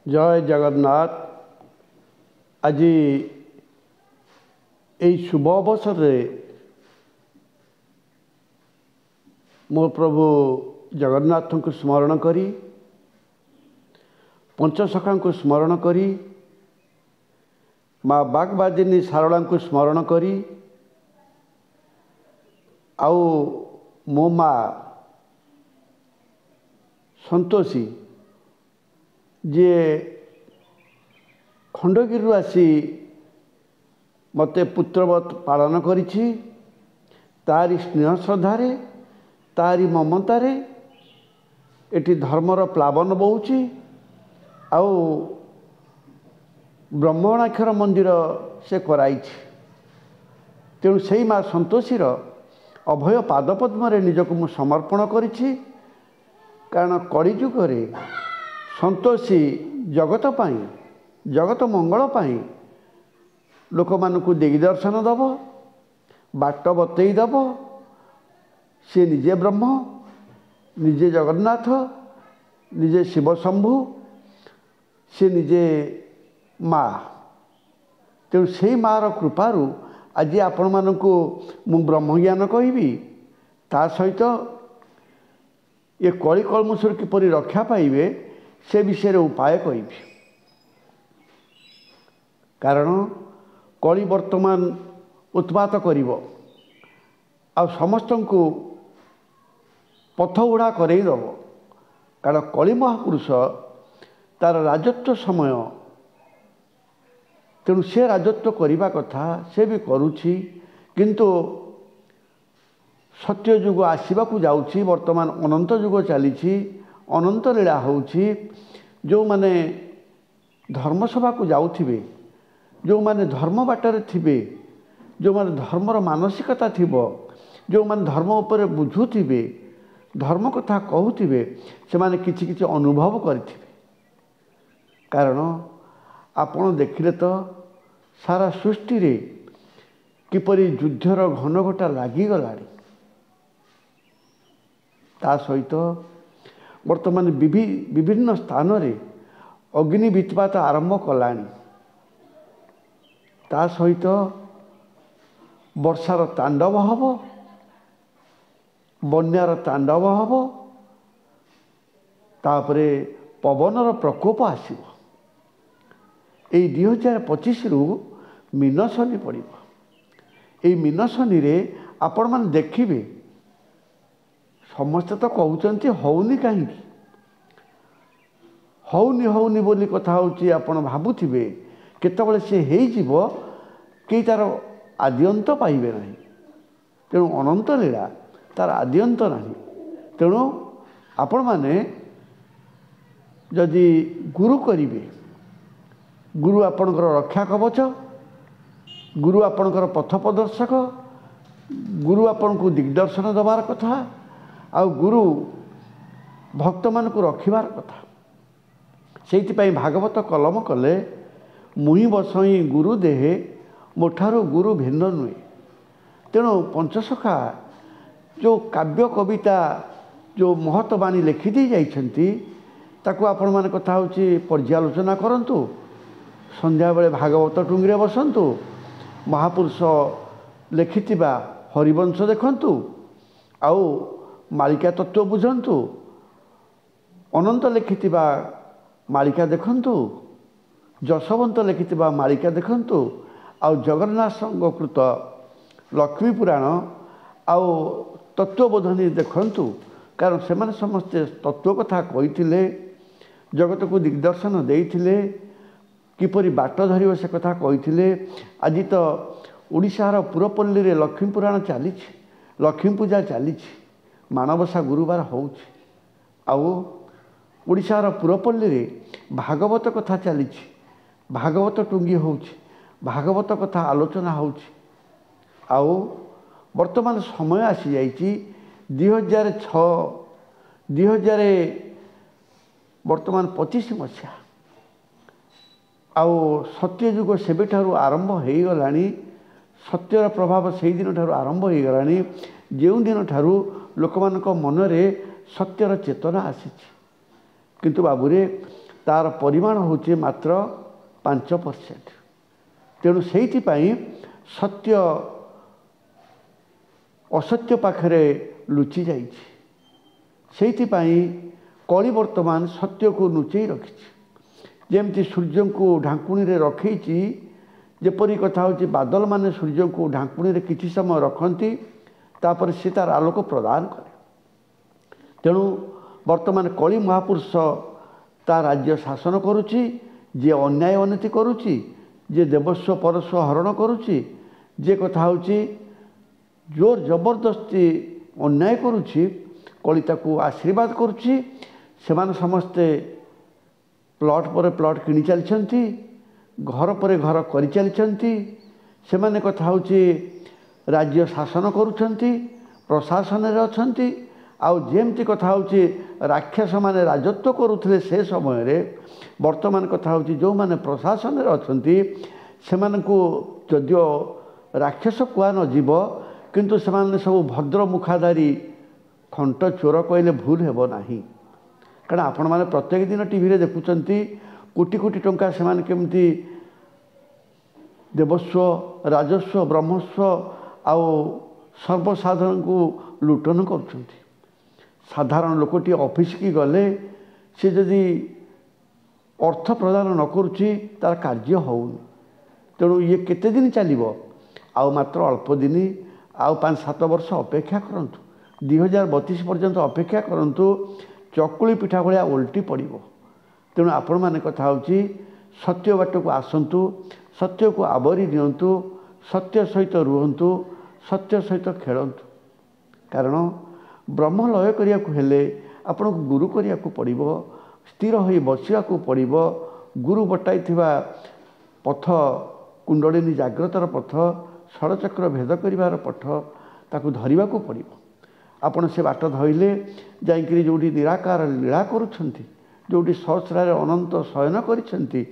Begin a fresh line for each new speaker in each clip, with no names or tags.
जय जगन्नाथ। आज यही शुभ अवसर मो प्रभु जगन्नाथ को स्मरण करी पंचसखा को स्मरण करी माँ बागबादिनी सारला को स्मरण करी आउ मो माँ संतोषी जे खंडगिरी आसी मते पुत्रवत पालन करिछि तारी स्नेह श्रद्धारे तारी ममतारे एटी धर्मर प्लावन बहुची आउ ब्रह्मणाक्षर मंदिर से कराई। तेणु से माँ संतोषीर अभय पादपद्म निजक मु समर्पण करिछि। कारण कलिजुगरे संतोषी जगत पाई जगत मंगल पाई लोक मानकु दिग्दर्शन दब बाट बतई दब। सी निजे ब्रह्म निजे जगन्नाथ निजे शिव शंभु सी निजे माँ। तेणु से माँ कृपारू आज आपण मानकु मु ब्रह्मज्ञान कहबी ता सहित ये कली कलमुसर किपरि रक्षा पाइबे से विषय उपाय कहबी। कारण कली वर्तमान उत्पात करिवो आ समस्त को पथ उड़ा करई दब। कारण कली महापुरुष तार राजत्व समय तेणु से राजत्व करने कथा से भी करुछि। किंतु सत्य युग आसवाक जाऊँगी वर्तमान अनंत युग चली अनंत लीला होउछि। जो माने धर्मसभा को जाउथिबे जो माने धर्म बाटर थिबे जो माने धर्मर मानसिकता थिबो जो माने धर्म उपर बुझुथिबे धर्म कथा कहूथिबे से माने किछि किछि अनुभव करिथिबे। कारण आपण देखिले तो सारा सृष्टि रे किपरि युद्धर घनघटा लागिगलानी। ता सहित वर्तमान विभिन्न स्थान रे अग्नि वित्पात आरंभ कलानी। ता सहित वर्षार तांडव हब बन्यार तांडव हब तापरे पवनर प्रकोप आसिब। एई 2025 रु मीन शनि पड़िबो। एई मीन शनि रे आपण मान देखिबे समस्त तो कहउचंती होउनी काहे होउनी बोली कथा होउची। आपण भाबुथिबे केतबेले से हेई जीवो कि तार आद्यंत पाइबे नहीं। तेणु अनंत लीला तार आद्यंत नहीं। तेणु आपण माने जदि गुरु करिवे गुरु आपणकर रक्षा कवच गुरु आपणकर पथ प्रदर्शक गुरु आपण को दिग्दर्शन दबार कथा आ गुरु भक्त मान को रखिबार कथा। से भागवत कलम कले मुहि बसई गुरु देहे मोठारो गुरु भिन्न नुहे। तेणु पंचसखा जो काव्य कविता जो महत्वाणी लिखि दी जाइछंती ताकू आपण मान कथा होची पर्यालोचना करंतु। संध्या बेले भागवत टुंगरे बसंतु महापुरुष लिखिथिबा हरिवंश देखंतु आउ मालिका तत्व बुझंतु अनंत लिखिथिबा मालिका देखंतु जशवंत लिखिथिबा मालिका देखंतु आउ जगन्नाथ संगकृत लक्ष्मी पुराण आउ तत्वबोधनी देखंतु। कारण सेमाने समस्ते तत्व कथा कहिथिले जगत को दिग्दर्शन देइथिले किपरि बाट धरिव से कथा कहिथिले। आज तो ओडिशार पुरपल्ली रे लक्ष्मी पुराण चली लक्ष्मी पूजा चली मानवसा गुरुवार होउछि आउ ओडिशार पुरपल्ली रे भागवत कथा चली भागवत टुंगी होउछि भागवत कथा आलोचना होउछि। आउ वर्तमान समय आसी जाइछि 2006 वर्तमान 25 मसीहा आउ सत्य युग सेबेठारु आरंभ हो गलानी। सत्यर प्रभाव से दिन ठारू आरंभ हो गलानी जो दिन ठारू लोक मनरे सत्यर चेतना आसी। किंतु बाबूरे तार परिमाण होची मात्र 5%। तेणु से सत्य असत्य पाखरे लुचि जाइछि। कली वर्तमान सत्य को लुचई रखी। जमती सूर्य को ढांकुणी रे रखी जेपरी कथा होची बादल माने सूर्य को ढांकुणी रे किछि समय रखती तापर से तार आलोक प्रदान करे। तेणु वर्तमान कली महापुरुष ता राज्य शासन करुछि। जे अन्याय अनति करुछि, जे देवस्व परस्व हरण करुछि, जे कथा होची जोर जबरदस्ती अन्याय करुछि, कली ताकू आशीर्वाद करुछि। सेमान समस्ते प्लॉट पर प्लॉट किनी चलछंती, घर पर घर करि चलछंती। सेमाने कथा होची राज्य शासन करुछंती, प्रशासन रे अछंती। आउ जेमती कथा होची राक्षस माने राजत्व करुथिले से समय रे, वर्तमान कथा होची जो माने प्रशासन रे अछंती सेमानकु जदियो राक्षस कुआ न जीव, किंतु सेमाने सब भद्र मुखाधारी खंट चोर कहले भूल हेबो नाही। कारण आपण माने प्रत्येक दिन टीवी रे देखुचंती कोटी कोटी टंका सेमाने केमती देवस्व राजस्व ब्रह्मस्व आउ सर्वसाधारण को लुटन करुछंती। साधारण लोकटी ऑफिस की गले से जदि अर्थ प्रदान न करुछि तार कार्य होउनी। तेणु ये केते दिन चलिबो? आउ मात्र अल्प दिन, आउ 5-7 वर्ष अपेक्षा करंतु, 2032 पर्यंत अपेक्षा करंतु। चकुली पिठा भलिया उल्टी पड़िबो। तेणु आपण माने कथा होची सत्य बाट को आसंतु, सत्य को आवरी दियंतु, सत्य सहित रुहंतु, सत्य सहित खेलंतु। कारण ब्रह्म लय करिया को हेले आपण को गुरु करिया को पड़िबो, स्थिर होई बसिया को पड़िबो। गुरु बटाई थिबा पथ कुंडलिनी जाग्रतर पथ, षड़चक्र भेद करिवार पथ ताकू धरिबा को पड़िबो। आपण से बाट धइले जाइकरी जोटी निराकार लीला करुछंती, जोटी सहस्रार अनंत शयन करिछंती,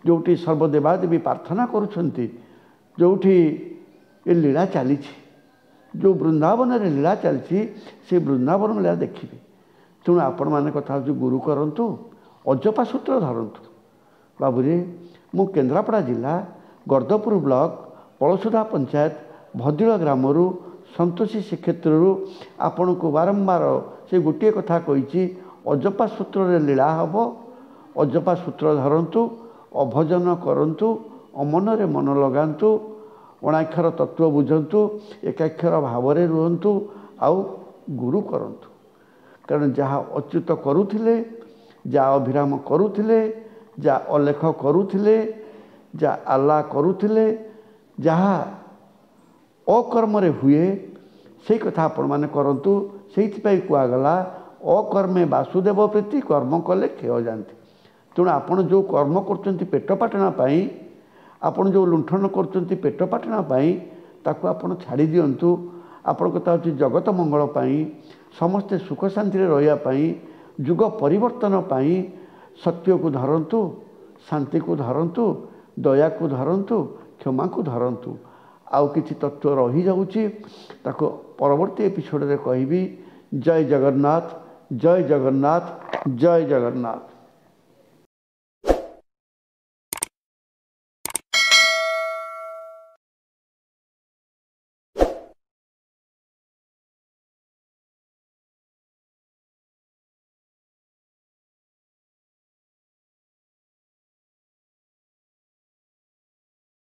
जोटी सर्वदेवादेवी प्रार्थना करुछंती, जोटी ए लीला चलीछि, जो वृंदावन रे लीला चलछि से वृंदावन लीला देखिबे। तेणु आपण माने कथा होची गुरु करंतु, अजपा सूत्र धरंतु। बाबूरे मु केन्द्रापड़ा जिला गर्दपुर ब्लॉक पलसुधा पंचायत भद्दिल ग्रामरू संतोषी श्रीक्षेत्र आपण को बारंबार से गोटे कथा कही, अजपा सूत्र रे लीला हम, अजपा सूत्र धरंतु, अभजन करंतु, अमन रे मन लगांतु, अणाक्षर तत्व बुझंतु, एकाक्षर भाव रे रुहंतु, आउ गुरु करंतु। कारण जहाँ अच्युत करुथिले, जा अभिराम करुथिले, जा अलेख करुथिले, जा आल्ला करुथिले, जहाँ अकर्म रे हुए से कथा आपण माने करंतु। सेइथिपाई कुआगला अकर्मे वासुदेव प्रीति, कर्म कले क्षय जानती। तेणु आपण जो कर्म करचंती पेट पाटना पाई, आपण जो लुंठन करचंती पेट पाटना पाई, ताकू आपण छाड़ी दियंतु। आपण कथा होची जगत मंगल पाई, समस्ते सुख शांति रे रहिया पाई, युग परिवर्तन पाई सत्य को धरंतु, शांति को धरंतु, दया को धरंतु, क्षमा को धरंतु। आउ किछि तत्व रही जाउची ताको परवर्ती एपिसोड रे कहबी। जय जगन्नाथ, जय जगन्नाथ, जय जगन्नाथ।